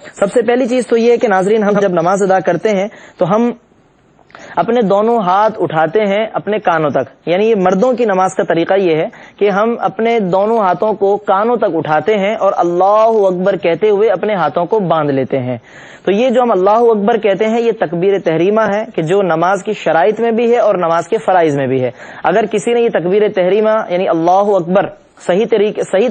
سب سے پہلی چیز تو یہ ہے کہ ناظرین، ہم جب نماز ادا کرتے ہیں تو ہم اپنے دونوں ہاتھ اٹھاتے ہیں اپنے کانوں تک. یعنی یہ مردوں کی نماز کا طریقہ یہ ہے کہ ہم اپنے دونوں ہاتھوں کو کانوں تک اٹھاتے ہیں اور اللہ اکبر کہتے ہوئے اپنے ہاتھوں کو باندھ لیتے ہیں. تو یہ جو ہم اللہ اکبر کہتے ہیں یہ تکبیر تحریمہ ہے کہ جو نماز کی شرائط میں بھی ہے اور نماز کے فرائض میں بھی ہے. اگر کسی نے یہ تکبیر تحریمہ یعنی اللہ اکبر صحیح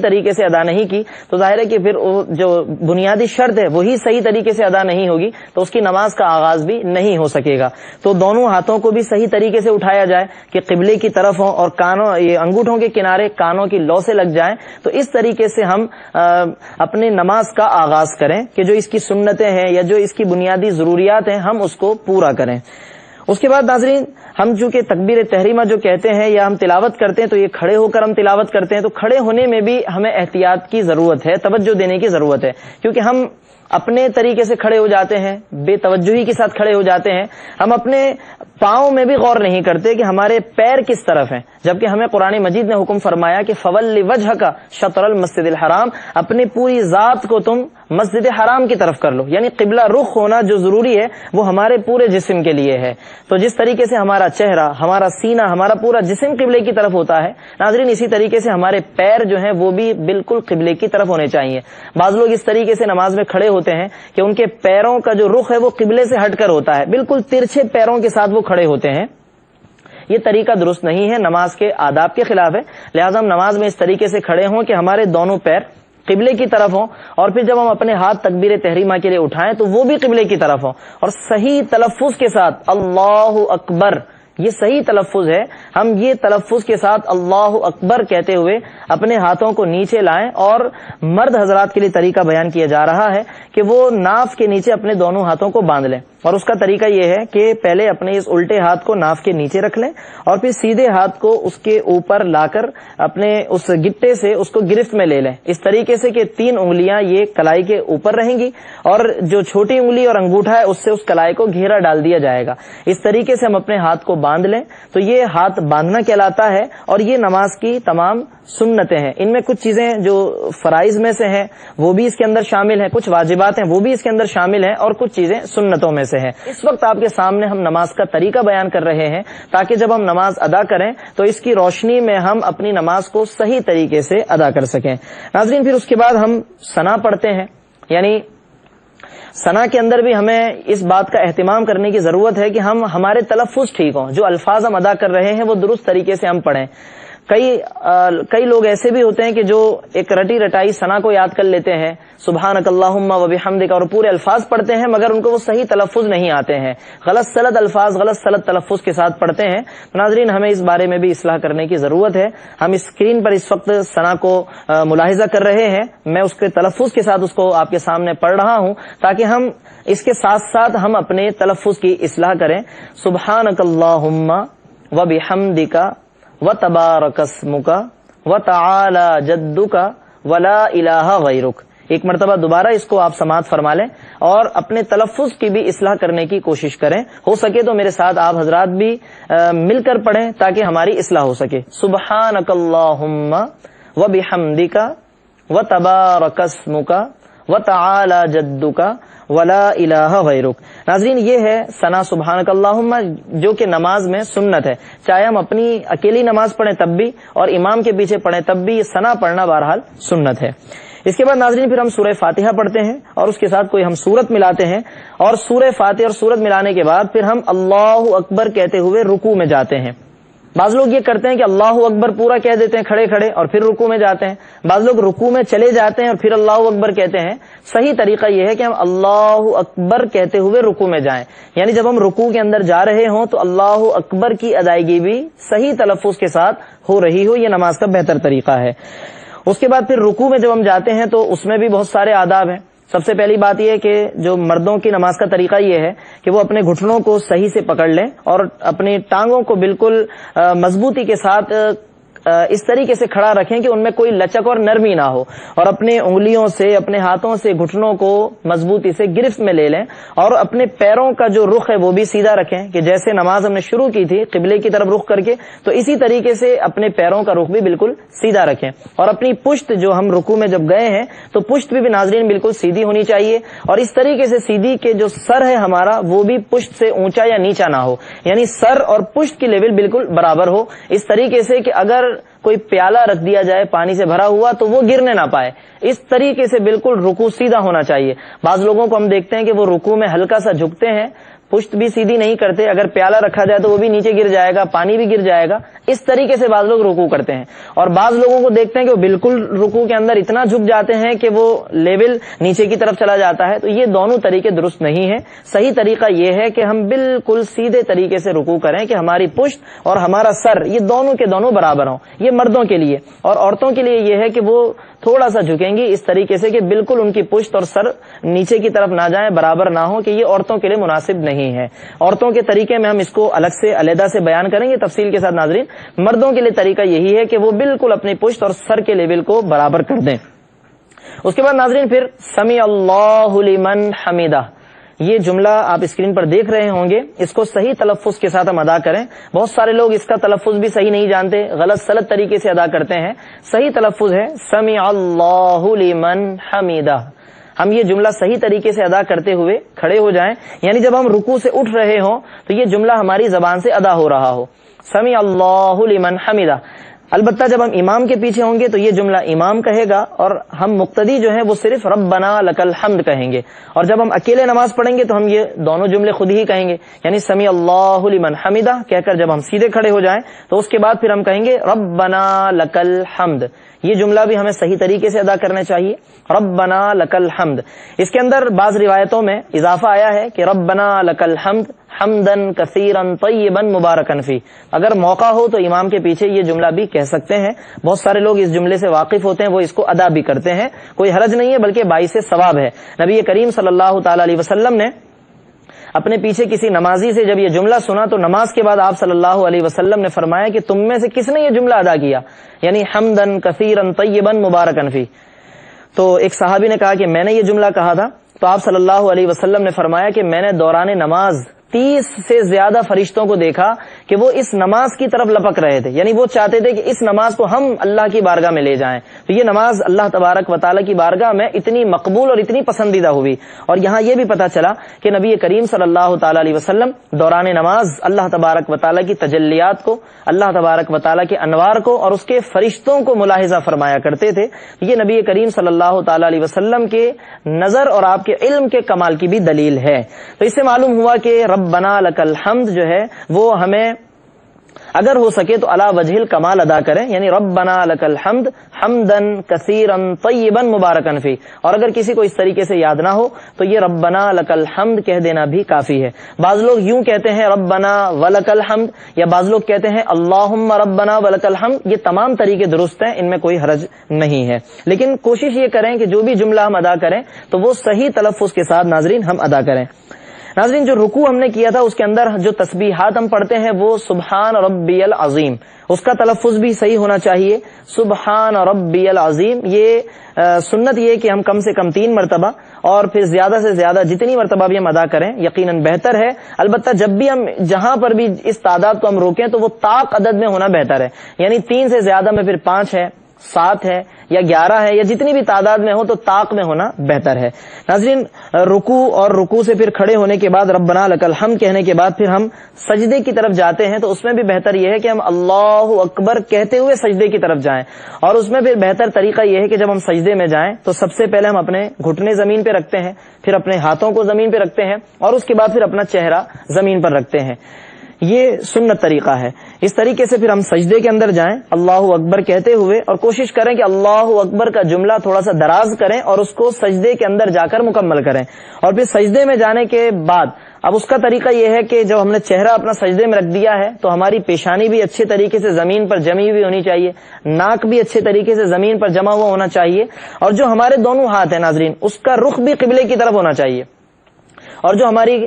طریقے سے ادا نہیں کی تو ظاہر ہے کہ پھر جو بنیادی شرط ہے وہی صحیح طریقے سے ادا نہیں ہوگی تو اس کی نماز کا آغاز بھی نہیں ہو سکے گا. تو دونوں ہاتھوں کو بھی صحیح طریقے سے اٹھایا جائے کہ قبلے کی طرف ہوں اور انگوٹھوں کے کنارے کانوں کی لو سے لگ جائیں. تو اس طریقے سے ہم اپنے نماز کا آغاز کریں کہ جو اس کی سنتیں ہیں یا جو اس کی بنیادی ضروریات ہیں ہم اس کو پورا کریں. اس کے بعد ناظرین، ہم چونکہ تکبیر تحریمہ جو کہتے ہیں یا ہم تلاوت کرتے ہیں تو یہ کھڑے ہو کر ہم تلاوت کرتے ہیں. تو کھڑے ہونے میں بھی ہمیں احتیاط کی ضرورت ہے، توجہ دینے کی ضرورت ہے، کیونکہ ہم اپنے طریقے سے کھڑے ہو جاتے ہیں، بے توجہی کے ساتھ کھڑے ہو جاتے ہیں. ہم اپنے پاؤں میں بھی غور نہیں کرتے کہ ہمارے پیر کس طرف ہیں، جبکہ ہمیں قرآن مجید نے حکم فرمایا کہ فَوَلِّ وَجْهَكَ شَطْرَ الْمَسْجِدِ الْحَرَامِ، اپنی پوری ذات کو تم مسجد حرام کی طرف کر لو. یعنی قبلہ رخ ہونا جو ضروری ہے وہ ہمارے پورے جسم کے لیے ہے. تو جس طریقے سے ہمارا چہرہ، ہمارا سینہ، ہمارا پورا جسم قبلے کی طرف ہوتا ہے ناظرین، اسی طریقے سے ہمارے پیر جو ہیں وہ بھی بالکل قبلے کی طرف ہونے چاہیے. بعض لوگ اس طریقے سے نماز میں کھڑے ہوتے ہیں کہ ان کے پیروں کا جو رخ ہے وہ قبلے سے ہٹ کر ہوتا ہے، بالکل ترچھے پیروں کے ساتھ وہ کھڑے ہوتے ہیں. یہ طریقہ درست نہیں ہے، نماز کے آداب کے خلاف ہے. لہٰذا ہم نماز میں اس طریقے سے کھڑے ہوں کہ ہمارے دونوں پیر قبلے کی طرف ہوں، اور پھر جب ہم اپنے ہاتھ تکبیر تحریمہ کے لیے اٹھائیں تو وہ بھی قبلے کی طرف ہوں، اور صحیح تلفظ کے ساتھ اللہ اکبر، یہ صحیح تلفظ ہے، ہم یہ تلفظ کے ساتھ اللہ اکبر کہتے ہوئے اپنے ہاتھوں کو نیچے لائیں. اور مرد حضرات کے لیے طریقہ بیان کیا جا رہا ہے کہ وہ ناف کے نیچے اپنے دونوں ہاتھوں کو باندھ لیں. اور اس کا طریقہ یہ ہے کہ پہلے اپنے اس الٹے ہاتھ کو ناف کے نیچے رکھ لیں اور پھر سیدھے ہاتھ کو اس کے اوپر لا کر اپنے اس گٹے سے اس کو گرفت میں لے لیں، اس طریقے سے کہ 3 انگلیاں یہ کلائی کے اوپر رہیں گی اور جو چھوٹی انگلی اور انگوٹھا ہے اس سے اس کلائی کو گھیرا ڈال دیا جائے گا. اس طریقے سے ہم اپنے ہاتھ کو باندھ لیں تو یہ ہاتھ باندھنا کہلاتا ہے. اور یہ نماز کی تمام سنتیں ہیں. ان میں کچھ چیزیں جو فرائض میں سے ہیں وہ بھی اس کے اندر شامل ہیں، کچھ واجبات ہیں وہ بھی اس کے اندر شامل ہیں، اور کچھ چیزیں سنتوں میں سے ہیں. اس وقت آپ کے سامنے ہم نماز کا طریقہ بیان کر رہے ہیں تاکہ جب ہم نماز ادا کریں تو اس کی روشنی میں ہم اپنی نماز کو صحیح طریقے سے ادا کر سکیں. ناظرین، پھر اس کے بعد ہم ثنا پڑھتے ہیں. یعنی ثنا کے اندر بھی ہمیں اس بات کا اہتمام کرنے کی ضرورت ہے کہ ہمارے تلفظ ٹھیک ہوں، جو الفاظ ہم ادا کر رہے ہیں وہ درست طریقے سے ہم پڑھیں. کئی لوگ ایسے بھی ہوتے ہیں کہ جو ایک رٹی رٹائی ثنا کو یاد کر لیتے ہیں، سبحانک اللہم و بحمدک، اور پورے الفاظ پڑھتے ہیں مگر ان کو وہ صحیح تلفظ نہیں آتے ہیں، غلط سلط الفاظ، غلط سلط تلفظ کے ساتھ پڑھتے ہیں. ناظرین، ہمیں اس بارے میں بھی اصلاح کرنے کی ضرورت ہے. ہم اسکرین پر اس وقت ثنا کو ملاحظہ کر رہے ہیں، میں اس کے تلفظ کے ساتھ اس کو آپ کے سامنے پڑھ رہا ہوں تاکہ ہم اس کے ساتھ ساتھ ہم اپنے تلفظ کی اصلاح کریں. سبحانک اللہم و بحمدک وتبارک اسمک وتعالی جدک ولا الہ غیرک. ایک مرتبہ دوبارہ اس کو آپ سماعت فرما لیں اور اپنے تلفظ کی بھی اصلاح کرنے کی کوشش کریں. ہو سکے تو میرے ساتھ آپ حضرات بھی مل کر پڑھیں تاکہ ہماری اصلاح ہو سکے. سبحانک اللہم وبحمدک وتبارک اسمک وتعالی جدک ولا الہ غیرک. ناظرین، یہ ہے ثنا سبحانک اللہم، جو کہ نماز میں سنت ہے. چاہے ہم اپنی اکیلی نماز پڑھیں تب بھی اور امام کے پیچھے پڑھیں تب بھی یہ ثنا پڑھنا بہرحال سنت ہے. اس کے بعد ناظرین پھر ہم سورہ فاتحہ پڑھتے ہیں اور اس کے ساتھ کوئی ہم سورت ملاتے ہیں، اور سورہ فاتحہ اور سورت ملانے کے بعد پھر ہم اللہ اکبر کہتے ہوئے رکوع میں جاتے ہیں. بعض لوگ یہ کرتے ہیں کہ اللہ اکبر پورا کہہ دیتے ہیں کھڑے کھڑے اور پھر رکوع میں جاتے ہیں. بعض لوگ رکوع میں چلے جاتے ہیں اور پھر اللہ اکبر کہتے ہیں. صحیح طریقہ یہ ہے کہ ہم اللہ اکبر کہتے ہوئے رکوع میں جائیں. یعنی جب ہم رکوع کے اندر جا رہے ہوں تو اللہ اکبر کی ادائیگی بھی صحیح تلفظ کے ساتھ ہو رہی ہو، یہ نماز کا بہتر طریقہ ہے. اس کے بعد پھر رکوع میں جب ہم جاتے ہیں تو اس میں بھی بہت سارے آداب ہیں. سب سے پہلی بات یہ ہے کہ جو مردوں کی نماز کا طریقہ یہ ہے کہ وہ اپنے گھٹنوں کو صحیح سے پکڑ لیں اور اپنی ٹانگوں کو بالکل مضبوطی کے ساتھ اس طریقے سے کھڑا رکھیں کہ ان میں کوئی لچک اور نرمی نہ ہو، اور اپنے انگلیوں سے اپنے ہاتھوں سے گھٹنوں کو مضبوطی سے گرفت میں لے لیں، اور اپنے پیروں کا جو رخ ہے وہ بھی سیدھا رکھیں کہ جیسے نماز ہم نے شروع کی تھی قبلے کی طرف رخ کر کے، تو اسی طریقے سے اپنے پیروں کا رخ بھی بالکل سیدھا رکھیں، اور اپنی پشت جو ہم رکوع میں جب گئے ہیں تو پشت بھی ناظرین بالکل سیدھی ہونی چاہیے، اور اس طریقے سے سیدھی کہ جو سر ہے ہمارا وہ بھی پشت سے اونچا یا نیچا نہ ہو، یعنی سر اور پشت کی لیول بالکل برابر ہو، اس طریقے سے کہ اگر کوئی پیالہ رکھ دیا جائے پانی سے بھرا ہوا تو وہ گرنے نہ پائے، اس طریقے سے بالکل رکوع سیدھا ہونا چاہیے۔ بعض لوگوں کو ہم دیکھتے ہیں کہ وہ رکوع میں ہلکا سا جھکتے ہیں، پشت بھی سیدھی نہیں کرتے، اگر پیالہ رکھا جائے تو وہ بھی نیچے گر جائے گا، پانی بھی گر جائے گا، اس طریقے سے بعض لوگ رکوع کرتے ہیں، اور بعض لوگوں کو دیکھتے ہیں کہ وہ بالکل رکوع کے اندر اتنا جھک جاتے ہیں کہ وہ لیول نیچے کی طرف چلا جاتا ہے، تو یہ دونوں طریقے درست نہیں ہیں۔ صحیح طریقہ یہ ہے کہ ہم بالکل سیدھے طریقے سے رکوع کریں کہ ہماری پشت اور ہمارا سر یہ دونوں کے دونوں برابر ہوں، یہ مردوں کے لیے، اور عورتوں کے لیے یہ ہے کہ وہ تھوڑا سا جھکیں گی اس طریقے سے کہ بالکل ان کی پشت اور سر نیچے کی طرف نہ جائیں، برابر نہ ہو، کہ یہ عورتوں کے لیے مناسب نہیں ہے۔ عورتوں کے طریقے میں ہم اس کو الگ سے علیحدہ سے بیان کریں گے تفصیل کے ساتھ ناظرین۔ مردوں کے لیے طریقہ یہی ہے کہ وہ بالکل اپنی پشت اور سر کے لیول کو برابر کر دیں۔ اس کے بعد ناظرین پھر سمیع اللہ لمن حمیدہ، یہ جملہ آپ اسکرین پر دیکھ رہے ہوں گے، اس کو صحیح تلفظ کے ساتھ ہم ادا کریں۔ بہت سارے لوگ اس کا تلفظ بھی صحیح نہیں جانتے، غلط سلط طریقے سے ادا کرتے ہیں۔ صحیح تلفظ ہے سمیع اللہ لمن حمیدہ۔ ہم یہ جملہ صحیح طریقے سے ادا کرتے ہوئے کھڑے ہو جائیں، یعنی جب ہم رکوع سے اٹھ رہے ہوں تو یہ جملہ ہماری زبان سے ادا ہو رہا ہو، سمیع اللہ لمن حمیدہ۔ البتہ جب ہم امام کے پیچھے ہوں گے تو یہ جملہ امام کہے گا، اور ہم مقتدی جو ہیں وہ صرف ربنا لک الحمد کہیں گے، اور جب ہم اکیلے نماز پڑھیں گے تو ہم یہ دونوں جملے خود ہی کہیں گے، یعنی سمیع اللہ لمن حمیدہ کہہ کر جب ہم سیدھے کھڑے ہو جائیں تو اس کے بعد پھر ہم کہیں گے ربنا لک الحمد۔ یہ جملہ بھی ہمیں صحیح طریقے سے ادا کرنا چاہیے، ربنا لک الحمد۔ اس کے اندر بعض روایتوں میں اضافہ آیا ہے کہ ربنا لک الحمد حمدن کثیرن طیبن مبارکن فی، اگر موقع ہو تو امام کے پیچھے یہ جملہ بھی کہہ سکتے ہیں۔ بہت سارے لوگ اس جملے سے واقف ہوتے ہیں، وہ اس کو ادا بھی کرتے ہیں، کوئی حرج نہیں ہے بلکہ باعث ثواب ہے۔ نبی کریم صلی اللہ تعالی علیہ وسلم نے اپنے پیچھے کسی نمازی سے جب یہ جملہ سنا تو نماز کے بعد آپ صلی اللہ علیہ وسلم نے فرمایا کہ تم میں سے کس نے یہ جملہ ادا کیا، یعنی حمدن کثیرن طیبن مبارکن فی۔ تو ایک صحابی نے کہا کہ میں نے یہ جملہ کہا تھا، تو آپ صلی اللہ علیہ وسلم نے فرمایا کہ میں نے دوران نماز 30 سے زیادہ فرشتوں کو دیکھا کہ وہ اس نماز کی طرف لپک رہے تھے، یعنی وہ چاہتے تھے کہ اس نماز کو ہم اللہ کی بارگاہ میں لے جائیں۔ تو یہ نماز اللہ تبارک و تعالیٰ کی بارگاہ میں اتنی مقبول اور اتنی پسندیدہ ہوئی، اور یہاں یہ بھی پتہ چلا کہ نبی کریم صلی اللہ تعالیٰ علیہ وسلم دوران نماز اللہ تبارک و تعالیٰ کی تجلیات کو، اللہ تبارک و تعالیٰ کے انوار کو اور اس کے فرشتوں کو ملاحظہ فرمایا کرتے تھے۔ یہ نبی کریم صلی اللہ تعالیٰ علیہ وسلم کے نظر اور آپ کے علم کے کمال کی بھی دلیل ہے۔ تو اس سے معلوم ہوا کہ ربنا لک الحمد جو ہے وہ ہمیں اگر ہو سکے تو علی وجہ الکمال ادا کریں، یعنی ربنا لک الحمد حمدن کثیرن طیبن مبارکن فی، اور اگر کسی کو اس طریقے سے یاد نہ ہو تو یہ ربنا لک الحمد کہہ دینا بھی کافی ہے۔ بعض لوگ یوں کہتے ہیں ربنا ولک الحمد، یا بعض لوگ کہتے ہیں اللہم ربنا ولک الحمد، یہ تمام طریقے درست ہیں، ان میں کوئی حرج نہیں ہے، لیکن کوشش یہ کریں کہ جو بھی جملہ ہم ادا کریں تو وہ صحیح تلفظ کے ساتھ ناظرین ہم ادا کریں۔ ناظرین جو رکوع ہم نے کیا تھا اس کے اندر جو تسبیحات ہم پڑھتے ہیں وہ سبحان ربی العظیم، اس کا تلفظ بھی صحیح ہونا چاہیے، سبحان ربی العظیم۔ یہ سنت یہ کہ ہم کم سے کم 3 مرتبہ اور پھر زیادہ سے زیادہ جتنی مرتبہ بھی ہم ادا کریں یقیناً بہتر ہے۔ البتہ جب بھی ہم جہاں پر بھی اس تعداد کو ہم روکیں تو وہ طاق عدد میں ہونا بہتر ہے، یعنی 3 سے زیادہ میں پھر 5 ہے، 7 ہے یا 11 ہے، یا جتنی بھی تعداد میں ہو تو طاق میں ہونا بہتر ہے۔ ناظرین رکوع اور رکوع سے پھر کھڑے ہونے کے بعد ربنا لک الحمد کہنے کے بعد پھر ہم سجدے کی طرف جاتے ہیں، تو اس میں بھی بہتر یہ ہے کہ ہم اللہ اکبر کہتے ہوئے سجدے کی طرف جائیں، اور اس میں پھر بہتر طریقہ یہ ہے کہ جب ہم سجدے میں جائیں تو سب سے پہلے ہم اپنے گھٹنے زمین پہ رکھتے ہیں، پھر اپنے ہاتھوں کو زمین پہ رکھتے ہیں، اور اس کے بعد پھر اپنا چہرہ زمین پر رکھتے ہیں۔ یہ سنت طریقہ ہے۔ اس طریقے سے پھر ہم سجدے کے اندر جائیں اللہ اکبر کہتے ہوئے، اور کوشش کریں کہ اللہ اکبر کا جملہ تھوڑا سا دراز کریں اور اس کو سجدے کے اندر جا کر مکمل کریں، اور پھر سجدے میں جانے کے بعد اب اس کا طریقہ یہ ہے کہ جب ہم نے چہرہ اپنا سجدے میں رکھ دیا ہے تو ہماری پیشانی بھی اچھے طریقے سے زمین پر جمی ہوئی ہونی چاہیے، ناک بھی اچھے طریقے سے زمین پر جمع ہوا ہونا چاہیے، اور جو ہمارے دونوں ہاتھ ہیں ناظرین اس کا رخ بھی قبلے کی طرف ہونا چاہیے۔ اور جو ہماری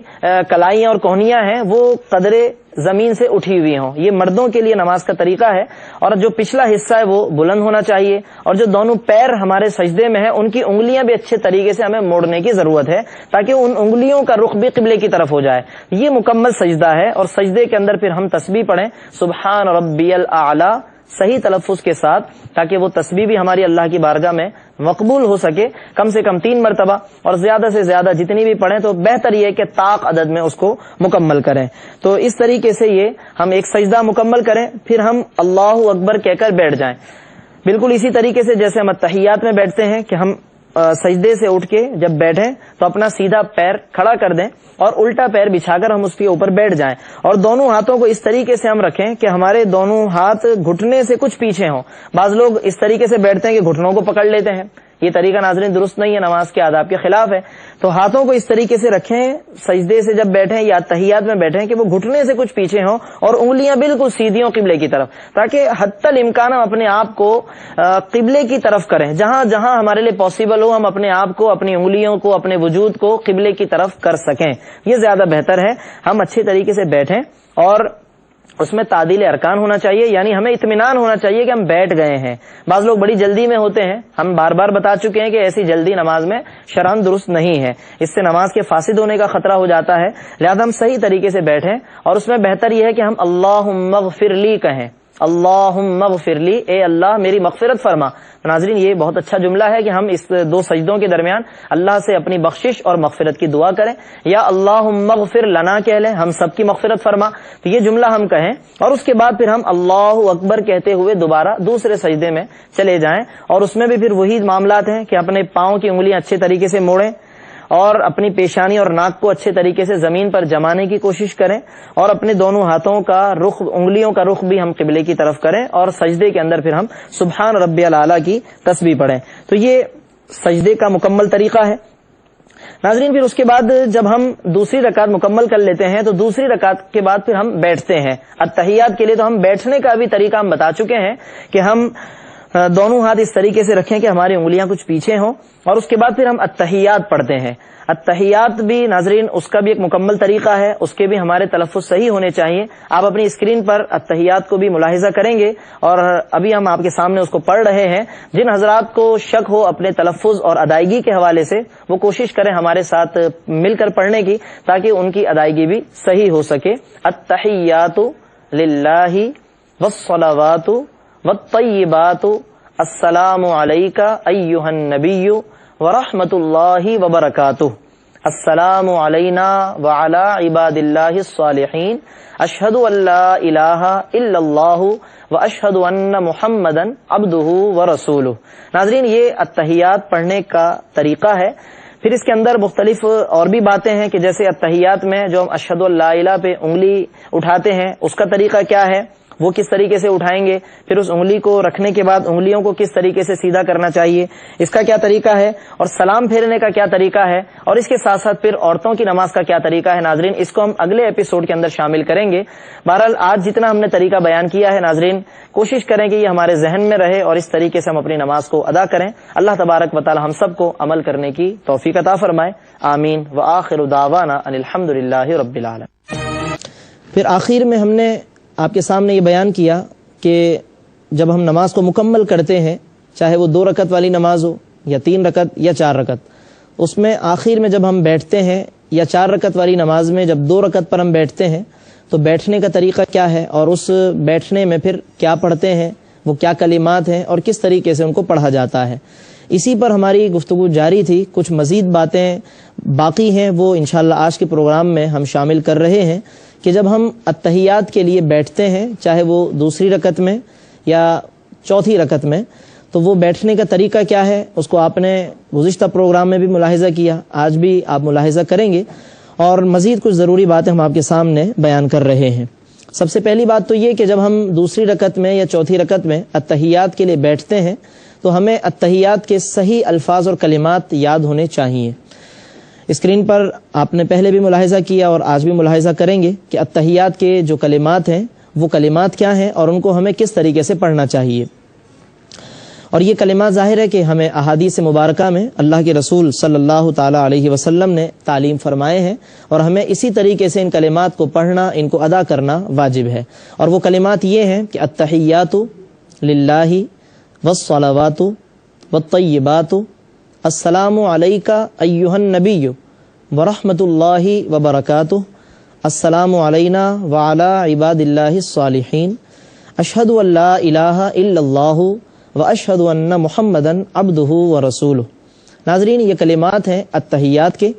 کلائیاں اور کوہنیاں ہیں وہ قدر زمین سے اٹھی ہوئی ہوں. یہ مردوں کے لیے نماز کا طریقہ ہے. اور جو پچھلا حصہ ہے وہ بلند ہونا چاہیے, اور جو دونوں پیر ہمارے سجدے میں ہیں ان کی انگلیاں بھی اچھے طریقے سے ہمیں موڑنے کی ضرورت ہے تاکہ ان انگلیوں کا رخ بھی قبلے کی طرف ہو جائے. یہ مکمل سجدہ ہے. اور سجدے کے اندر پھر ہم تسبیح پڑھیں سبحان ربی الاعلی صحیح تلفظ کے ساتھ, تاکہ وہ تسبیح بھی ہماری اللہ کی بارگاہ میں مقبول ہو سکے. کم سے کم 3 مرتبہ, اور زیادہ سے زیادہ جتنی بھی پڑھیں تو بہتر یہ کہ طاق عدد میں اس کو مکمل کریں. تو اس طریقے سے یہ ہم ایک سجدہ مکمل کریں, پھر ہم اللہ اکبر کہہ کر بیٹھ جائیں. بالکل اسی طریقے سے جیسے ہم التحیات میں بیٹھتے ہیں کہ ہم سجدے سے اٹھ کے جب بیٹھیں تو اپنا سیدھا پیر کھڑا کر دیں اور الٹا پیر بچھا کر ہم اس کے اوپر بیٹھ جائیں, اور دونوں ہاتھوں کو اس طریقے سے ہم رکھیں کہ ہمارے دونوں ہاتھ گھٹنے سے کچھ پیچھے ہوں. بعض لوگ اس طریقے سے بیٹھتے ہیں کہ گھٹنوں کو پکڑ لیتے ہیں. یہ طریقہ ناظرین درست نہیں ہے, نماز کے آداب کے خلاف ہے. تو ہاتھوں کو اس طریقے سے رکھیں سجدے سے جب بیٹھیں یا تحیات میں بیٹھیں کہ وہ گھٹنے سے کچھ پیچھے ہوں اور انگلیاں بالکل سیدھی ہوں قبلے کی طرف, تاکہ حتی الامکان ہم اپنے آپ کو قبلے کی طرف کریں. جہاں جہاں ہمارے لیے پاسبل ہو ہم اپنے آپ کو, اپنی انگلیوں کو, اپنے وجود کو قبلے کی طرف کر سکیں. یہ زیادہ بہتر ہے. ہم اچھے طریقے سے بیٹھیں اور اس میں تعدیل ارکان ہونا چاہیے, یعنی ہمیں اطمینان ہونا چاہیے کہ ہم بیٹھ گئے ہیں. بعض لوگ بڑی جلدی میں ہوتے ہیں, ہم بار بار بتا چکے ہیں کہ ایسی جلدی نماز میں شرعاً درست نہیں ہے, اس سے نماز کے فاسد ہونے کا خطرہ ہو جاتا ہے. لہذا ہم صحیح طریقے سے بیٹھیں, اور اس میں بہتر یہ ہے کہ ہم اللہم اغفر لی کہیں, اللہم اغفر لی, اے اللہ میری مغفرت فرما. ناظرین یہ بہت اچھا جملہ ہے کہ ہم اس 2 سجدوں کے درمیان اللہ سے اپنی بخشش اور مغفرت کی دعا کریں, یا اللہم اغفر لنا کہہ لیں, ہم سب کی مغفرت فرما. تو یہ جملہ ہم کہیں, اور اس کے بعد پھر ہم اللہ اکبر کہتے ہوئے دوبارہ دوسرے سجدے میں چلے جائیں. اور اس میں بھی پھر وہی معاملات ہیں کہ اپنے پاؤں کی انگلیاں اچھے طریقے سے موڑیں, اور اپنی پیشانی اور ناک کو اچھے طریقے سے زمین پر جمانے کی کوشش کریں, اور اپنے دونوں ہاتھوں کا رخ, انگلیوں کا رخ بھی ہم قبلے کی طرف کریں, اور سجدے کے اندر پھر ہم سبحان ربی الاعلی کی تسبیح پڑھیں. تو یہ سجدے کا مکمل طریقہ ہے. ناظرین پھر اس کے بعد جب ہم دوسری رکعت مکمل کر لیتے ہیں تو دوسری رکعت کے بعد پھر ہم بیٹھتے ہیں. التحیات کے لیے تو ہم بیٹھنے کا بھی طریقہ ہم بتا چکے ہیں کہ ہم دونوں ہاتھ اس طریقے سے رکھیں کہ ہماری انگلیاں کچھ پیچھے ہوں, اور اس کے بعد پھر ہم التحیات پڑھتے ہیں. التحیات بھی ناظرین اس کا بھی ایک مکمل طریقہ ہے, اس کے بھی ہمارے تلفظ صحیح ہونے چاہیے. آپ اپنی اسکرین پر التحیات کو بھی ملاحظہ کریں گے, اور ابھی ہم آپ کے سامنے اس کو پڑھ رہے ہیں. جن حضرات کو شک ہو اپنے تلفظ اور ادائیگی کے حوالے سے وہ کوشش کریں ہمارے ساتھ مل کر پڑھنے کی, تاکہ ان کی ادائیگی بھی صحیح ہو سکے. التحیات للہ والصلوات والطیبات السلام علیکہ ایہا النبی ورحمۃ اللہ وبرکاتہ, السلام علینا وعلی عباد اللہ الصالحین, اشہد ان لا الہ الا اللہ واشہد ان محمدا عبدہ ورسولہ. ناظرین یہ التحیات پڑھنے کا طریقہ ہے. پھر اس کے اندر مختلف اور بھی باتیں ہیں کہ جیسے التحیات میں جو ہم اشہد ان لا الہ پہ انگلی اٹھاتے ہیں اس کا طریقہ کیا ہے, وہ کس طریقے سے اٹھائیں گے, پھر اس انگلی کو رکھنے کے بعد انگلیوں کو کس طریقے سے سیدھا کرنا چاہیے, اس کا کیا طریقہ ہے, اور سلام پھیرنے کا کیا طریقہ ہے, اور اس کے ساتھ ساتھ پھر عورتوں کی نماز کا کیا طریقہ ہے. ناظرین اس کو ہم اگلے ایپیسوڈ کے اندر شامل کریں گے. بہرحال آج جتنا ہم نے طریقہ بیان کیا ہے ناظرین کوشش کریں کہ یہ ہمارے ذہن میں رہے اور اس طریقے سے ہم اپنی نماز کو ادا کریں. اللہ تبارک و تعالی ہم سب کو عمل کرنے کی توفیق عطا فرمائے. آمین. وآخر دعوانا ان الحمدللہ رب العالمین. پھر آخر میں ہم نے آپ کے سامنے یہ بیان کیا کہ جب ہم نماز کو مکمل کرتے ہیں, چاہے وہ 2 رکعت والی نماز ہو یا 3 رکعت یا 4 رکعت, اس میں آخر میں جب ہم بیٹھتے ہیں یا 4 رکعت والی نماز میں جب 2 رکعت پر ہم بیٹھتے ہیں تو بیٹھنے کا طریقہ کیا ہے, اور اس بیٹھنے میں پھر کیا پڑھتے ہیں, وہ کیا کلمات ہیں, اور کس طریقے سے ان کو پڑھا جاتا ہے. اسی پر ہماری گفتگو جاری تھی. کچھ مزید باتیں باقی ہیں وہ انشاءاللہ آج کے پروگرام میں ہم شامل کر رہے ہیں کہ جب ہم التحیات کے لیے بیٹھتے ہیں چاہے وہ دوسری رکعت میں یا چوتھی رکعت میں, تو وہ بیٹھنے کا طریقہ کیا ہے اس کو آپ نے گزشتہ پروگرام میں بھی ملاحظہ کیا, آج بھی آپ ملاحظہ کریں گے, اور مزید کچھ ضروری باتیں ہم آپ کے سامنے بیان کر رہے ہیں. سب سے پہلی بات تو یہ کہ جب ہم دوسری رکعت میں یا چوتھی رکعت میں التحیات کے لیے بیٹھتے ہیں تو ہمیں التحیات کے صحیح الفاظ اور کلمات یاد ہونے چاہیے. اسکرین پر آپ نے پہلے بھی ملاحظہ کیا اور آج بھی ملاحظہ کریں گے کہ التحیات کے جو کلمات ہیں وہ کلمات کیا ہیں اور ان کو ہمیں کس طریقے سے پڑھنا چاہیے. اور یہ کلمات ظاہر ہے کہ ہمیں احادیث مبارکہ میں اللہ کے رسول صلی اللہ تعالی علیہ وسلم نے تعلیم فرمائے ہیں، اور ہمیں اسی طریقے سے ان کلمات کو پڑھنا، ان کو ادا کرنا واجب ہے۔ اور وہ کلمات یہ ہیں کہ التحیات للہ والصلوات والطیبات، السلام علیک ایھا النبی ورحمۃ اللہ وبرکاتہ، السلام علینا وعلی عباد اللہ الصالحین، اشہد ان لا الہ الا اللہ واشہد ان محمدا عبدہ ورسولہ۔ ناظرین، یہ کلمات ہیں التحیات کے،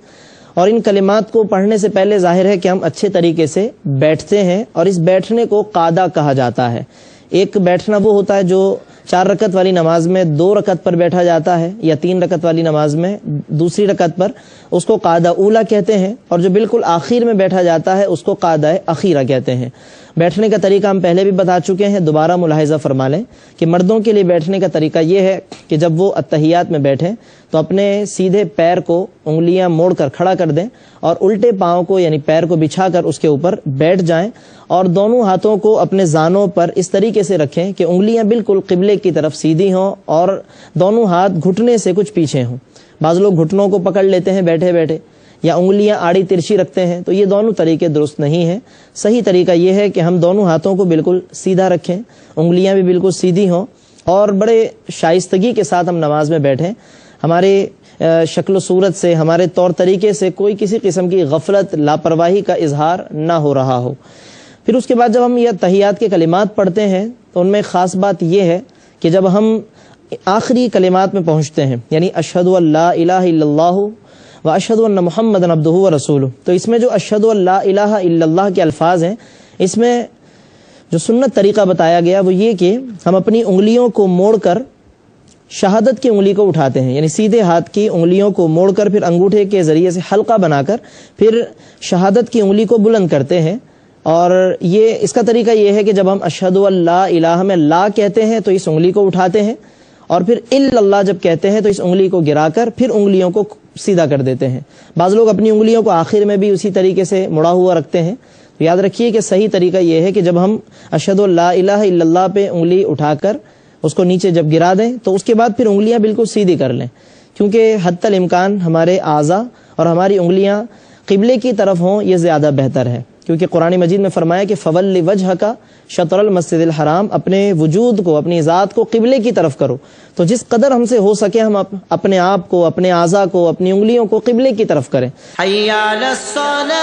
اور ان کلمات کو پڑھنے سے پہلے ظاہر ہے کہ ہم اچھے طریقے سے بیٹھتے ہیں، اور اس بیٹھنے کو قعدہ کہا جاتا ہے۔ ایک بیٹھنا وہ ہوتا ہے جو 4 رکعت والی نماز میں 2 رکعت پر بیٹھا جاتا ہے، یا 3 رکعت والی نماز میں دوسری رکعت پر، اس کو قعدہ اولا کہتے ہیں، اور جو بالکل آخر میں بیٹھا جاتا ہے اس کو قعدہ اخیرہ کہتے ہیں۔ بیٹھنے کا طریقہ ہم پہلے بھی بتا چکے ہیں، دوبارہ ملاحظہ فرما لیں کہ مردوں کے لیے بیٹھنے کا طریقہ یہ ہے کہ جب وہ التحیات میں بیٹھیں تو اپنے سیدھے پیر کو انگلیاں موڑ کر کھڑا کر دیں، اور الٹے پاؤں کو یعنی پیر کو بچھا کر اس کے اوپر بیٹھ جائیں، اور دونوں ہاتھوں کو اپنے زانوں پر اس طریقے سے رکھیں کہ انگلیاں بالکل قبلے کی طرف سیدھی ہوں، اور دونوں ہاتھ گھٹنے سے کچھ پیچھے ہوں۔ بعض لوگ گھٹنوں کو پکڑ لیتے ہیں بیٹھے بیٹھے، یا انگلیاں آڑی ترچھی رکھتے ہیں، تو یہ دونوں طریقے درست نہیں ہیں۔ صحیح طریقہ یہ ہے کہ ہم دونوں ہاتھوں کو بالکل سیدھا رکھیں، انگلیاں بھی بالکل سیدھی ہوں، اور بڑے شائستگی کے ساتھ ہم نماز میں بیٹھیں۔ ہمارے شکل و صورت سے، ہمارے طور طریقے سے کوئی کسی قسم کی غفلت، لاپرواہی کا اظہار نہ ہو رہا ہو۔ پھر اس کے بعد جب ہم یہ تحیات کے کلمات پڑھتے ہیں تو ان میں خاص بات یہ ہے کہ جب ہم آخری کلمات میں پہنچتے ہیں، یعنی اشہد ان لا الہ الا اللہ واشہد ان محمد عبدہ ورسولہ، تو اس میں جو اشہد ان لا الہ الا اللہ کے الفاظ ہیں، اس میں جو سنت طریقہ بتایا گیا وہ یہ کہ ہم اپنی انگلیوں کو موڑ کر شہادت کی انگلی کو اٹھاتے ہیں، یعنی سیدھے ہاتھ کی انگلیوں کو موڑ کر پھر انگوٹھے کے ذریعے سے حلقہ بنا کر پھر شہادت کی انگلی کو بلند کرتے ہیں۔ اور یہ اس کا طریقہ یہ ہے کہ جب ہم اشہد ان لا الہ میں لا کہتے ہیں تو اس انگلی کو اٹھاتے ہیں، اور پھر الا اللہ جب کہتے ہیں تو اس انگلی کو گرا کر پھر انگلیوں کو سیدھا کر دیتے ہیں۔ بعض لوگ اپنی انگلیوں کو آخر میں بھی اسی طریقے سے مڑا ہوا رکھتے ہیں۔ تو یاد رکھیے کہ صحیح طریقہ یہ ہے کہ جب ہم اشہد ان لا الہ الا اللہ پہ انگلی اٹھا کر اس کو نیچے جب گرا دیں تو اس کے بعد پھر انگلیاں بالکل سیدھی کر لیں، کیونکہ حتی الامکان ہمارے اعضاء اور ہماری انگلیاں قبلے کی طرف ہوں، یہ زیادہ بہتر ہے، کیونکہ قرآن مجید میں فرمایا کہ فَوَلِّ وَجْهَكَ شطر المسجد الحرام، اپنے وجود کو، اپنی ذات کو قبلے کی طرف کرو۔ تو جس قدر ہم سے ہو سکے ہم اپنے آپ کو، اپنے اعضاء کو، اپنی انگلیوں کو قبلے کی طرف کریں۔ حی علی الصلاة،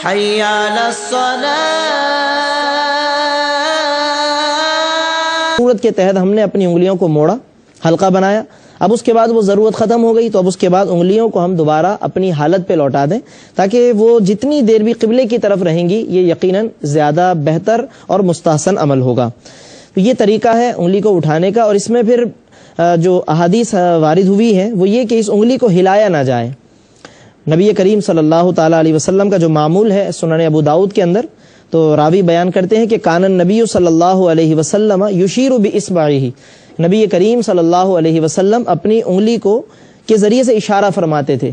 حی علی الصلاة۔ ضرورت کے تحت ہم نے اپنی انگلیوں کو موڑا، حلقہ بنایا، اب اس کے بعد وہ ضرورت ختم ہو گئی تو اب اس کے بعد انگلیوں کو ہم دوبارہ اپنی حالت پہ لوٹا دیں، تاکہ وہ جتنی دیر بھی قبلے کی طرف رہیں گی یہ یقیناً زیادہ بہتر اور مستحسن عمل ہوگا۔ تو یہ طریقہ ہے انگلی کو اٹھانے کا، اور اس میں پھر جو احادیث وارد ہوئی ہے وہ یہ کہ اس انگلی کو ہلایا نہ جائے۔ نبی کریم صلی اللہ تعالی علیہ وسلم کا جو معمول ہے سنن ابو داؤد کے اندر، تو راوی بیان کرتے ہیں کہ کان النبی صلی اللہ علیہ وسلم یشیر باصبعہ، نبی کریم صلی اللہ علیہ وسلم اپنی انگلی کو کے ذریعے سے اشارہ فرماتے تھے،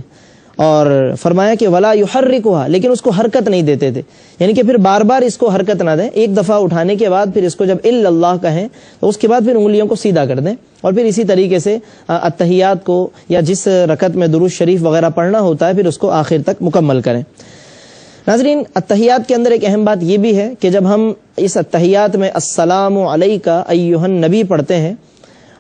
اور فرمایا کہ ولا یحرکها، لیکن اس کو حرکت نہیں دیتے تھے، یعنی کہ پھر بار بار اس کو حرکت نہ دیں، ایک دفعہ اٹھانے کے بعد پھر اس کو جب الا اللہ کہیں تو اس کے بعد پھر انگلیوں کو سیدھا کر دیں، اور پھر اسی طریقے سے التحیات کو یا جس رکعت میں درود شریف وغیرہ پڑھنا ہوتا ہے پھر اس کو آخر تک مکمل کریں۔ ناظرین، التحیات کے اندر ایک اہم بات یہ بھی ہے کہ جب ہم اس التحیات میں السلام علیک ایھا النبی پڑھتے ہیں،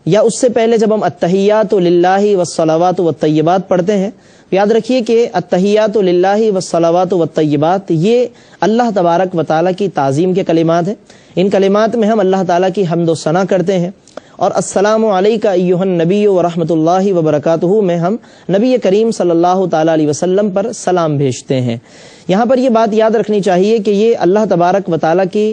یا اس سے پہلے جب ہم التحیات للہ والصلوات والطیبات پڑھتے ہیں، یاد رکھیے کہ التحیات للہ والصلوات والطیبات یہ اللہ تبارک و تعالیٰ کی تعظیم کے کلمات ہیں۔ ان کلمات میں ہم اللہ تعالیٰ کی حمد و ثنا کرتے ہیں، اور السلام علیک ایھا النبی ورحمۃ اللہ وبرکاتہ میں ہم نبی کریم صلی اللہ تعالیٰ علیہ وسلم پر سلام بھیجتے ہیں۔ یہاں پر یہ بات یاد رکھنی چاہیے کہ یہ اللہ تبارک و تعالیٰ کی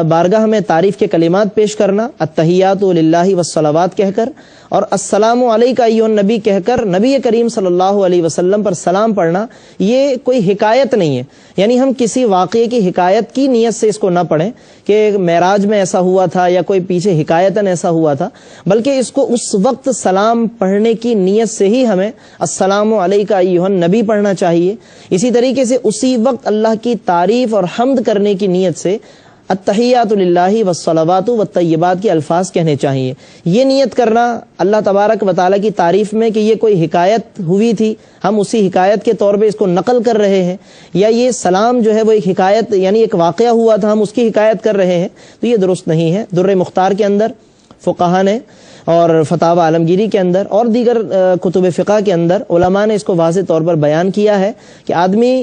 بارگاہ میں تعریف کے کلمات پیش کرنا، التحیات للہ والصلوات کہہ کر، اور السلام علیک ایھا النبی کہہ کر نبی کریم صلی اللہ علیہ وسلم پر سلام پڑھنا، یہ کوئی حکایت نہیں ہے، یعنی ہم کسی واقعے کی حکایت کی نیت سے اس کو نہ پڑھیں کہ معراج میں ایسا ہوا تھا یا کوئی پیچھے حکایتاً ایسا ہوا تھا، بلکہ اس کو اس وقت سلام پڑھنے کی نیت سے ہی ہمیں السلام علیک ایھا النبی پڑھنا چاہیے۔ اسی طریقے سے اسی وقت اللہ کی تعریف اور حمد کرنے کی نیت سے التحیات للہ والصلوات والطیبات کے الفاظ کہنے چاہیے. یہ نیت کرنا اللہ تبارک و تعالیٰ کی تعریف میں کہ یہ کوئی حکایت ہوئی تھی، ہم اسی حکایت کے طور پہ اس کو نقل کر رہے ہیں، یا یہ سلام جو ہے وہ ایک حکایت یعنی ایک واقعہ ہوا تھا ہم اس کی حکایت کر رہے ہیں، تو یہ درست نہیں ہے. در مختار کے اندر فقہا نے اور فتاوی عالمگیری کے اندر اور دیگر کتب فقہ کے اندر علماء نے اس کو واضح طور پر بیان کیا ہے کہ آدمی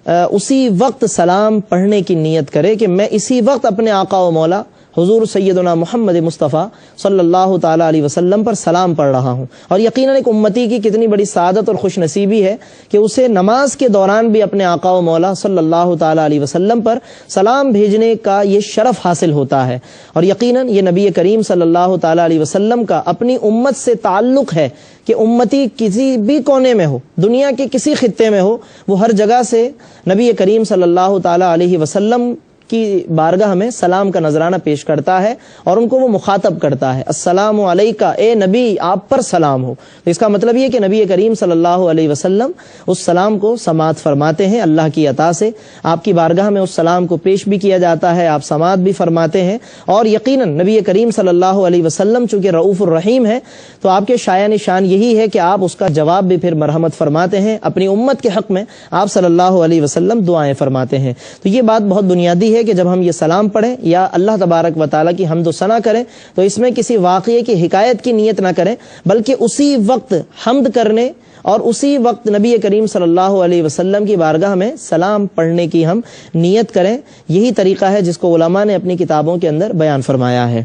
اسی وقت سلام پڑھنے کی نیت کرے کہ میں اسی وقت اپنے آقا و مولا حضور سیدنا محمد مصطفیٰ صلی اللہ تعالیٰ علیہ وسلم پر سلام پڑھ رہا ہوں. اور یقیناً ایک امتی کی کتنی بڑی سعادت اور خوش نصیبی ہے کہ اسے نماز کے دوران بھی اپنے آقا و مولا صلی اللہ تعالیٰ علیہ وسلم پر سلام بھیجنے کا یہ شرف حاصل ہوتا ہے. اور یقیناً یہ نبی کریم صلی اللہ تعالیٰ علیہ وسلم کا اپنی امت سے تعلق ہے کہ امتی کسی بھی کونے میں ہو، دنیا کے کسی خطے میں ہو، وہ ہر جگہ سے نبی کریم صلی اللہ تعالیٰ علیہ وسلم کی بارگاہ میں سلام کا نذرانہ پیش کرتا ہے اور ان کو وہ مخاطب کرتا ہے، السلام علیکہ، اے نبی آپ پر سلام ہو. تو اس کا مطلب یہ کہ نبی کریم صلی اللہ علیہ وسلم اس سلام کو سماعت فرماتے ہیں اللہ کی عطا سے. آپ کی بارگاہ میں اس سلام کو پیش بھی کیا جاتا ہے، آپ سماعت بھی فرماتے ہیں. اور یقیناً نبی کریم صلی اللہ علیہ وسلم چونکہ رؤوف الرحیم ہے تو آپ کے شایان شان یہی ہے کہ آپ اس کا جواب بھی پھر مرحمت فرماتے ہیں. اپنی امت کے حق میں آپ صلی اللہ علیہ وسلم دعائیں فرماتے ہیں. تو یہ بات بہت بنیادی ہے کہ جب ہم یہ سلام پڑھیں یا اللہ تبارک و تعالیٰ کی حمد و ثنا کریں تو اس میں کسی واقعے کی حکایت کی نیت نہ کریں، بلکہ اسی وقت حمد کرنے اور اسی وقت نبی کریم صلی اللہ علیہ وسلم کی بارگاہ میں سلام پڑھنے کی ہم نیت کریں. یہی طریقہ ہے جس کو علماء نے اپنی کتابوں کے اندر بیان فرمایا ہے.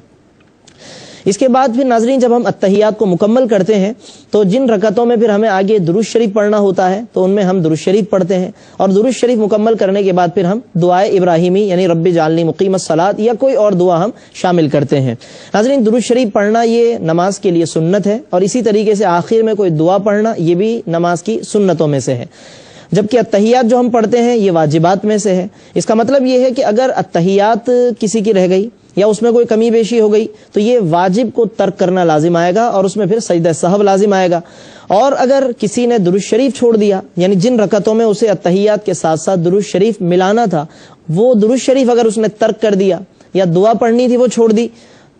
اس کے بعد پھر ناظرین جب ہم التحیات کو مکمل کرتے ہیں تو جن رکعتوں میں پھر ہمیں آگے درود شریف پڑھنا ہوتا ہے تو ان میں ہم درود شریف پڑھتے ہیں، اور درود شریف مکمل کرنے کے بعد پھر ہم دعائے ابراہیمی یعنی رب جعلنی مقیم الصلاۃ یا کوئی اور دعا ہم شامل کرتے ہیں. ناظرین درود شریف پڑھنا یہ نماز کے لیے سنت ہے، اور اسی طریقے سے آخر میں کوئی دعا پڑھنا یہ بھی نماز کی سنتوں میں سے ہے. جبکہ التحیات جو ہم پڑھتے ہیں یہ واجبات میں سے ہے. اس کا مطلب یہ ہے کہ اگر التحیات کسی کی رہ گئی یا اس میں کوئی کمی بیشی ہو گئی تو یہ واجب کو ترک کرنا لازم آئے گا اور اس میں پھر سجدہ سہو لازم آئے گا. اور اگر کسی نے درود شریف چھوڑ دیا یعنی جن رکعتوں میں اسے التحیات کے ساتھ ساتھ درود شریف ملانا تھا وہ درود شریف اگر اس نے ترک کر دیا یا دعا پڑھنی تھی وہ چھوڑ دی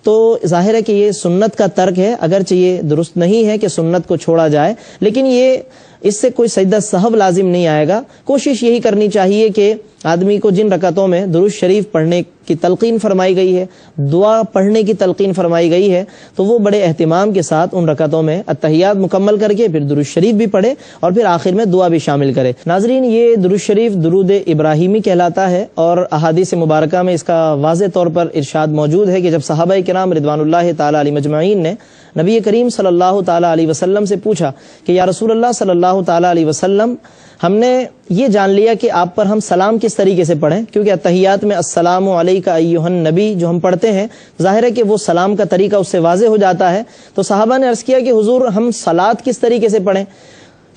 تو ظاہر ہے کہ یہ سنت کا ترک ہے. اگرچہ یہ درست نہیں ہے کہ سنت کو چھوڑا جائے، لیکن یہ اس سے کوئی سجدہ سہو لازم نہیں آئے گا. کوشش یہی کرنی چاہیے کہ آدمی کو جن رکعتوں میں درود شریف پڑھنے کی تلقین فرمائی گئی ہے، دعا پڑھنے کی تلقین فرمائی گئی ہے، تو وہ بڑے اہتمام کے ساتھ ان رکعتوں میں التحیات مکمل کر کے پھر درود شریف بھی پڑھے اور پھر آخر میں دعا بھی شامل کرے. ناظرین یہ درود شریف درود ابراہیمی کہلاتا ہے، اور احادیث مبارکہ میں اس کا واضح طور پر ارشاد موجود ہے کہ جب صحابہ کرام رضوان اللہ تعالی علیہ مجمعین نے نبی کریم صلی اللہ تعالی علیہ وسلم سے پوچھا کہ یا رسول اللہ صلی اللہ تعالی علیہ وسلم، ہم نے یہ جان لیا کہ آپ پر ہم سلام کس طریقے سے پڑھیں، کیونکہ التحیات میں السلام علیکہ ایھا النبی جو ہم پڑھتے ہیں ظاہر ہے کہ وہ سلام کا طریقہ اس سے واضح ہو جاتا ہے. تو صحابہ نے عرض کیا کہ حضور ہم صلاۃ کس طریقے سے پڑھیں،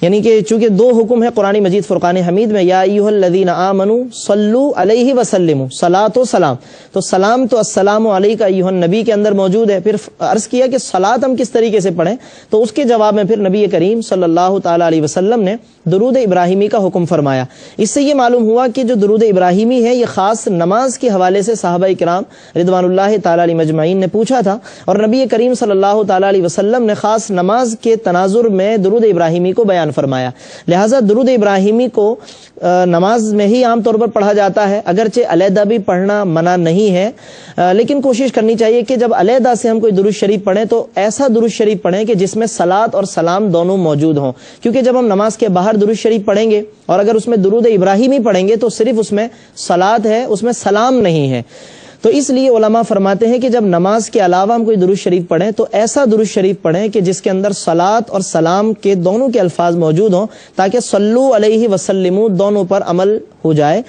یعنی کہ چونکہ دو حکم ہے قرآن مجید فرقان حمید میں، یا ایھا الذین آمنوا صلوا علیہ وسلموا، صلاۃ و سلام. تو سلام تو السلام علیکہ ایھا النبی کے اندر موجود ہے. پھر عرض کیا کہ صلاۃ ہم کس طریقے سے پڑھیں، تو اس کے جواب میں پھر نبی کریم صلی اللہ تعالی علیہ وسلم نے درود ابراہیمی کا حکم فرمایا. اس سے یہ معلوم ہوا کہ جو درود ابراہیمی ہے یہ خاص نماز کے حوالے سے صحابہ کرام رضوان اللہ تعالی علیہ مجمعین نے پوچھا تھا، اور نبی کریم صلی اللہ تعالی علیہ وسلم نے خاص نماز کے تناظر میں درود ابراہیمی کو بیان فرمایا. لہٰذا درود ابراہیمی کو نماز میں ہی عام طور پر پڑھا جاتا ہے، اگرچہ علیحدہ بھی پڑھنا منع نہیں ہے، لیکن کوشش کرنی چاہیے کہ جب علیحدہ سے ہم کوئی درود شریف پڑھیں تو ایسا درود شریف پڑھیں کہ جس میں صلاۃ اور سلام دونوں موجود ہوں. کیونکہ جب ہم نماز کے باہر درود شریف پڑھیں گے اور اگر اس میں درود ابراہیمی پڑھیں گے تو صرف اس میں صلاۃ ہے، اس میں سلام نہیں ہے. تو اس لیے علماء فرماتے ہیں کہ جب نماز کے علاوہ ہم کوئی درود شریف پڑھیں تو ایسا درود شریف پڑھیں کہ جس کے اندر صلاۃ اور سلام کے دونوں کے الفاظ موجود ہوں، تاکہ صلو علیہ وسلموا دونوں پر عمل ہو جائے.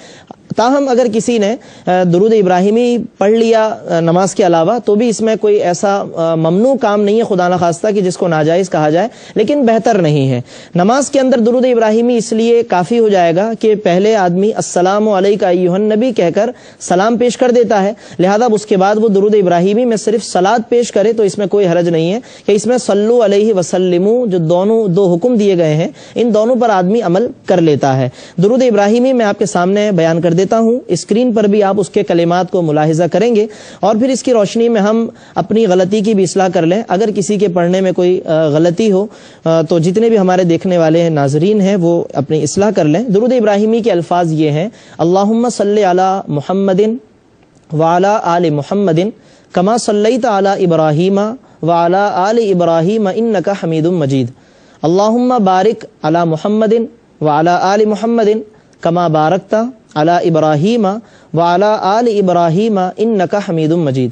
تاہم اگر کسی نے درود ابراہیمی پڑھ لیا نماز کے علاوہ تو بھی اس میں کوئی ایسا ممنوع کام نہیں ہے خدا نخواستہ کہ جس کو ناجائز کہا جائے، لیکن بہتر نہیں ہے. نماز کے اندر درود ابراہیمی اس لیے کافی ہو جائے گا کہ پہلے آدمی السلام علیکہ ایھا النبی کہہ کر سلام پیش کر دیتا ہے، لہذا اس کے بعد وہ درود ابراہیمی میں صرف صلاۃ پیش کرے تو اس میں کوئی حرج نہیں ہے کہ اس میں صلو علیہ وسلموا جو دو حکم دیے گئے ہیں ان دونوں پر آدمی عمل کر لیتا ہے. درود ابراہیمی میں آپ کے سامنے بیان کر دیتا ہوں، اسکرین پر بھی آپ اس کے کلمات کو ملاحظہ کریں گے، اور پھر اس کی روشنی میں ہم اپنی غلطی کی بھی اصلاح کر لیں۔ اگر کسی کے پڑھنے میں کوئی غلطی ہو تو جتنے بھی ہمارے دیکھنے والے ہیں، ناظرین ہیں، وہ اپنی اصلاح کر لیں۔ درود ابراہیمی کے الفاظ یہ ہیں: اللہم صلی علی محمد وعلی آل محمد کما صلیت علی ابراہیم وعلی آل ابراہیم انک حمید مجید، اللہم بارک علی محمد وعلی آل محمد کما بارکت علی ابراہیم وعلی آل ابراہیم انک حمید مجید۔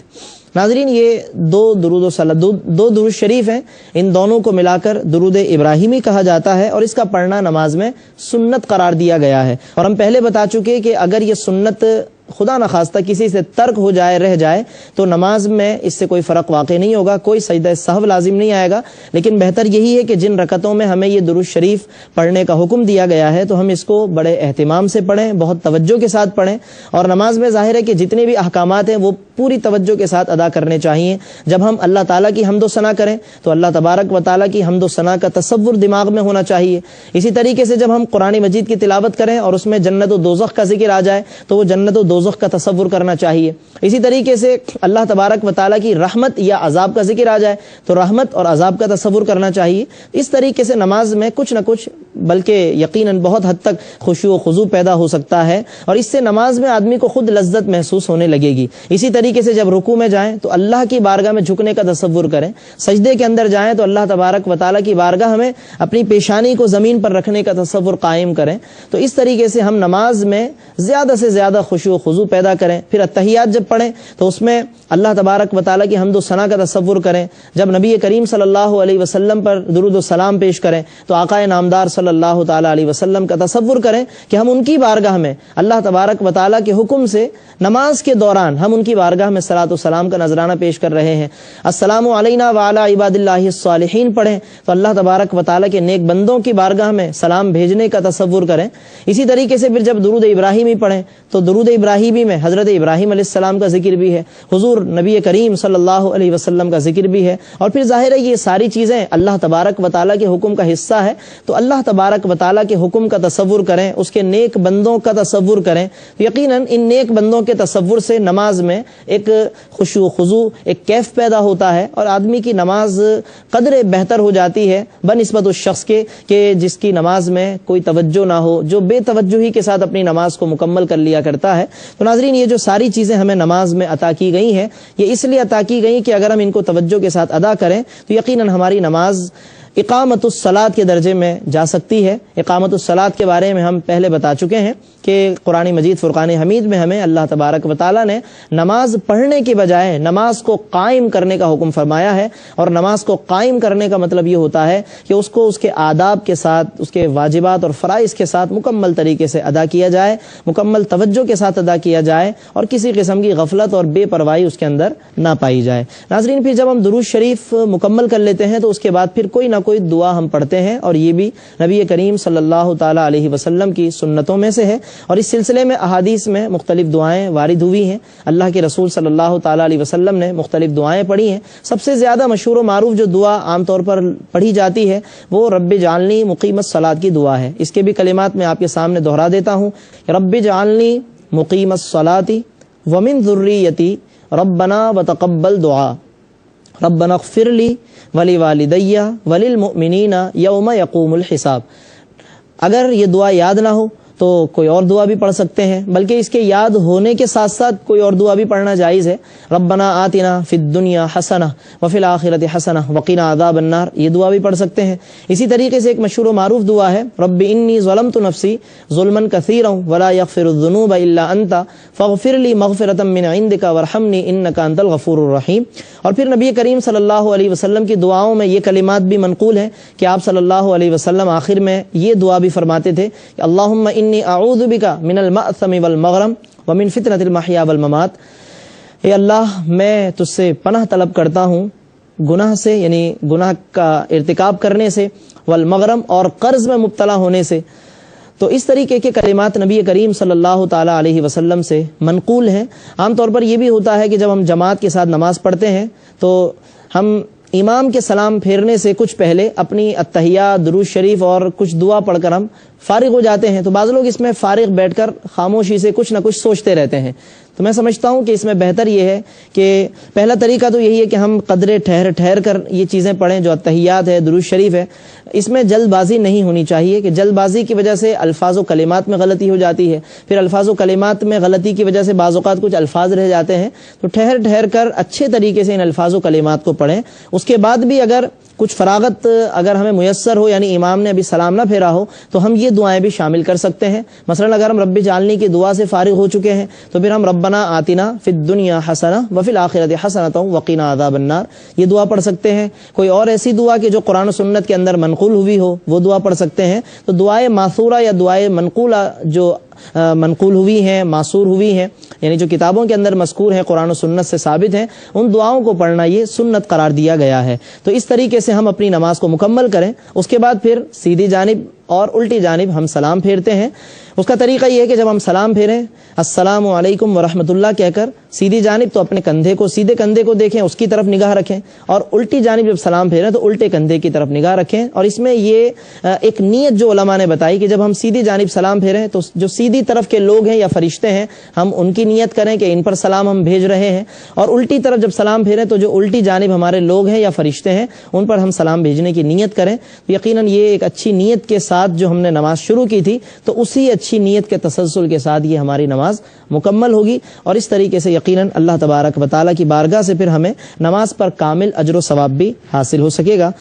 ناظرین، یہ دو درود شریف ہیں، ان دونوں کو ملا کر درود ابراہیمی کہا جاتا ہے، اور اس کا پڑھنا نماز میں سنت قرار دیا گیا ہے۔ اور ہم پہلے بتا چکے کہ اگر یہ سنت خدا نخواستہ کسی سے ترک ہو جائے، رہ جائے، تو نماز میں اس سے کوئی فرق واقع نہیں ہوگا، کوئی سجدہ سہو لازم نہیں آئے گا، لیکن بہتر یہی ہے کہ جن رکعتوں میں ہمیں یہ درود شریف پڑھنے کا حکم دیا گیا ہے تو ہم اس کو بڑے اہتمام سے پڑھیں، بہت توجہ کے ساتھ پڑھیں۔ اور نماز میں ظاہر ہے کہ جتنے بھی احکامات ہیں وہ پوری توجہ کے ساتھ ادا کرنے چاہیے۔ جب ہم اللہ تعالیٰ کی حمد و ثنا کریں تو اللہ تبارک و تعالیٰ کی حمد و ثنا کا تصور دماغ میں ہونا چاہیے۔ اسی طریقے سے جب ہم قرآن مجید کی تلاوت کریں اور اس میں جنت و دوزخ کا ذکر آ جائے تو وہ جنت و دوزخ کا تصور کرنا چاہیے۔ اسی طریقے سے اللہ تبارک و تعالیٰ کی رحمت یا عذاب کا ذکر آ جائے تو رحمت اور عذاب کا تصور کرنا چاہیے۔ اس طریقے سے نماز میں کچھ نہ کچھ، بلکہ یقیناً بہت حد تک خشوع و خضوع پیدا ہو سکتا ہے، اور اس سے نماز میں آدمی کو خود لذت محسوس ہونے لگے گی۔ اسی طریقے سے جب رکوع میں جائیں تو اللہ کی بارگاہ میں جھکنے کا تصور کریں، سجدے کے اندر جائیں تو اللہ تبارک و تعالیٰ کی بارگاہ میں اپنی پیشانی کو زمین پر رکھنے کا تصور قائم کریں۔ تو اس طریقے سے ہم نماز میں زیادہ سے زیادہ خشوع و خضوع پیدا کریں۔ پھر اتحیات جب پڑھیں تو اس میں اللہ تبارک و تعالیٰ کی حمد و ثنا کا تصور کریں۔ جب نبی کریم صلی اللہ علیہ وسلم پر درود و سلام پیش کریں تو آقائے نامدار صلی اللہ تعالیٰ علیہ وسلم کا تصور کریں کہ ہم ان کی بارگاہ میں اللہ تبارک و تعالیٰ کے حکم سے نماز کے دوران ہم ان کی بارگاہ میں صلاۃ و سلام کا نذرانہ پیش کر رہے ہیں۔ السلام علینا وعلی عباد اللہ الصالحین پڑھیں تو اللہ تبارک و تعالیٰ کے نیک بندوں کی بارگاہ میں سلام بھیجنے کا تصور کریں۔ اسی طریقے سے پھر جب درود ابراہیمی پڑھیں تو درود ابراہیمی میں حضرت ابراہیم علیہ السلام کا ذکر بھی ہے، حضور نبی کریم صلی اللہ علیہ وسلم کا ذکر بھی ہے، اور پھر ظاہر ہے یہ ساری چیزیں اللہ تبارک و تعالیٰ کے حکم کا حصہ ہے۔ تو اللہ تبارک و تعالیٰ کے حکم کا تصور کریں، اس کے نیک بندوں کا تصور کریں، تو یقیناً ان نیک بندوں کے تصور سے نماز میں ایک خشوع و خضوع، ایک کیف پیدا ہوتا ہے، اور آدمی کی نماز قدر بہتر ہو جاتی ہے بنسبت اس شخص کے کہ جس کی نماز میں کوئی توجہ نہ ہو، جو بے توجہی کے ساتھ اپنی نماز کو مکمل کر لیا کرتا ہے۔ تو ناظرین، یہ جو ساری چیزیں ہمیں نماز میں عطا کی گئی ہیں، یہ اس لیے عطا کی گئی کہ اگر ہم ان کو توجہ کے ساتھ ادا کریں تو یقیناً ہماری نماز اقامت الصلاۃ کے درجے میں جا سکتی ہے۔ اقامت الصلاۃ کے بارے میں ہم پہلے بتا چکے ہیں کہ قرآن مجید فرقان حمید میں ہمیں اللہ تبارک و تعالیٰ نے نماز پڑھنے کے بجائے نماز کو قائم کرنے کا حکم فرمایا ہے، اور نماز کو قائم کرنے کا مطلب یہ ہوتا ہے کہ اس کو اس کے آداب کے ساتھ، اس کے واجبات اور فرائض کے ساتھ مکمل طریقے سے ادا کیا جائے، مکمل توجہ کے ساتھ ادا کیا جائے، اور کسی قسم کی غفلت اور بے پرواہی اس کے اندر نہ پائی جائے۔ ناظرین، پھر جب ہم درود شریف مکمل کر لیتے ہیں تو اس کے بعد پھر کوئی نہ کوئی دعا ہم پڑھتے ہیں، اور یہ بھی نبی کریم صلی اللہ تعالیٰ علیہ وسلم کی سنتوں میں سے ہے، اور اس سلسلے میں احادیث میں مختلف دعائیں وارد ہوئی ہیں۔ اللہ کے رسول صلی اللہ تعالیٰ علیہ وسلم نے مختلف دعائیں پڑھی ہیں۔ سب سے زیادہ مشہور و معروف جو دعا عام طور پر پڑھی جاتی ہے وہ رب اجعلنی مقیم الصلاۃ کی دعا ہے۔ اس کے بھی کلمات میں آپ کے سامنے دہرا دیتا ہوں: رب اجعلنی مقیم الصلاۃ ومن ذریتی ربنا وتقبل دعا ربنا اغفر لی ولوالدی وللمؤمنین یوم یقوم الحساب۔ اگر یہ دعا یاد نہ ہو تو کوئی اور دعا بھی پڑھ سکتے ہیں، بلکہ اس کے یاد ہونے کے ساتھ ساتھ کوئی اور دعا بھی پڑھنا جائز ہے۔ ربنا آتنا فی الدنیا حسنہ وفی الآخرۃ حسنہ وقنا عذاب النار، یہ دعا بھی پڑھ سکتے ہیں۔ اسی طریقے سے ایک مشہور و معروف دعا ہے: رب انی ظلمت نفسی ظلما کثیرا ولا یغفر الذنوب الا انت فاغفر لی مغفرۃ من عندک وارحمنی انک انت الغفور الرحیم۔ اور پھر نبی کریم صلی اللہ علیہ وسلم کی دعاؤں میں یہ کلمات بھی منقول ہیں کہ آپ صلی اللہ علیہ وسلم آخر میں یہ دعا بھی فرماتے تھے کہ اللہم انی اعوذ بک من المأثم والمغرم ومن فتنۃ المحیا والممات۔ اے اللہ، میں تجھ سے پناہ طلب کرتا ہوں گناہ سے، یعنی گناہ کا ارتکاب کرنے سے، والمغرم اور قرض میں مبتلا ہونے سے۔ تو اس طریقے کے کلمات نبی کریم صلی اللہ تعالیٰ علیہ وسلم سے منقول ہیں۔ عام طور پر یہ بھی ہوتا ہے کہ جب ہم جماعت کے ساتھ نماز پڑھتے ہیں تو ہم امام کے سلام پھیرنے سے کچھ پہلے اپنی التحیات، درود شریف اور کچھ دعا پڑھ کر ہم فارغ ہو جاتے ہیں. تو بعض لوگ اس میں فارغ بیٹھ کر خاموشی سے کچھ نہ کچھ سوچتے رہتے ہیں. تو میں سمجھتا ہوں کہ اس میں بہتر یہ ہے کہ پہلا طریقہ تو یہی ہے کہ ہم قدرے ٹھہر کر یہ چیزیں پڑھیں جو التحیات ہے، درود شریف ہے. اس میں جلد بازی نہیں ہونی چاہیے کہ جلد بازی کی وجہ سے الفاظ و کلمات میں غلطی ہو جاتی ہے. پھر الفاظ و کلمات میں غلطی کی وجہ سے بعض اوقات کچھ الفاظ رہ جاتے ہیں. تو ٹھہر کر اچھے طریقے سے ان الفاظ و کلمات کو پڑھیں. اس کے بعد بھی اگر کچھ فراغت اگر ہمیں میسر ہو، یعنی امام نے ابھی سلام نہ پھیرا ہو، تو ہم یہ دعائیں بھی شامل کر سکتے ہیں. مثلا اگر ہم رب جعلنی کی دعا سے فارغ ہو چکے ہیں تو پھر ہم ربنا آتنا فی الدنیا حسنہ وفی الآخرۃ حسنۃ وقنا عذاب النار یہ دعا پڑھ سکتے ہیں. کوئی اور ایسی دعا کہ جو قرآن و سنت کے اندر منقول ہوئی ہو وہ دعا پڑھ سکتے ہیں. تو دعائے ماثورہ یا دعائے منقولہ جو منقول ہوئی ہیں، معصور ہوئی ہیں، یعنی جو کتابوں کے اندر مذکور ہیں، قرآن و سنت سے ثابت ہیں، ان دعاؤں کو پڑھنا یہ سنت قرار دیا گیا ہے. تو اس طریقے سے ہم اپنی نماز کو مکمل کریں. اس کے بعد پھر سیدھی جانب اور الٹی جانب ہم سلام پھیرتے ہیں. اس کا طریقہ یہ ہے کہ جب ہم سلام پھیریں السلام علیکم ورحمۃ اللہ کہہ کر سیدھی جانب تو اپنے سیدھے کندھے کو دیکھیں، اس کی طرف نگاہ رکھیں، اور الٹی جانب جب سلام پھیریں تو الٹے کندھے کی طرف نگاہ رکھیں. اور اس میں یہ ایک نیت جو علماء نے بتائی کہ جب ہم سیدھی جانب سلام پھیریں تو جو سیدھی طرف کے لوگ ہیں یا فرشتے ہیں ہم ان کی نیت کریں کہ ان پر سلام ہم بھیج رہے ہیں، اور الٹی طرف جب سلام پھیریں تو جو الٹی جانب ہمارے لوگ ہیں یا فرشتے ہیں ان پر ہم سلام بھیجنے کی نیت کریں. تو یقیناً یہ ایک اچھی نیت کے ساتھ جو ہم نے نماز شروع کی تھی تو اسی اچھی نیت کے تسلسل کے ساتھ یہ ہماری نماز مکمل ہوگی. اور اس طریقے سے یقیناً اللہ تبارک و تعالیٰ کی بارگاہ سے پھر ہمیں نماز پر کامل اجر و ثواب بھی حاصل ہو سکے گا.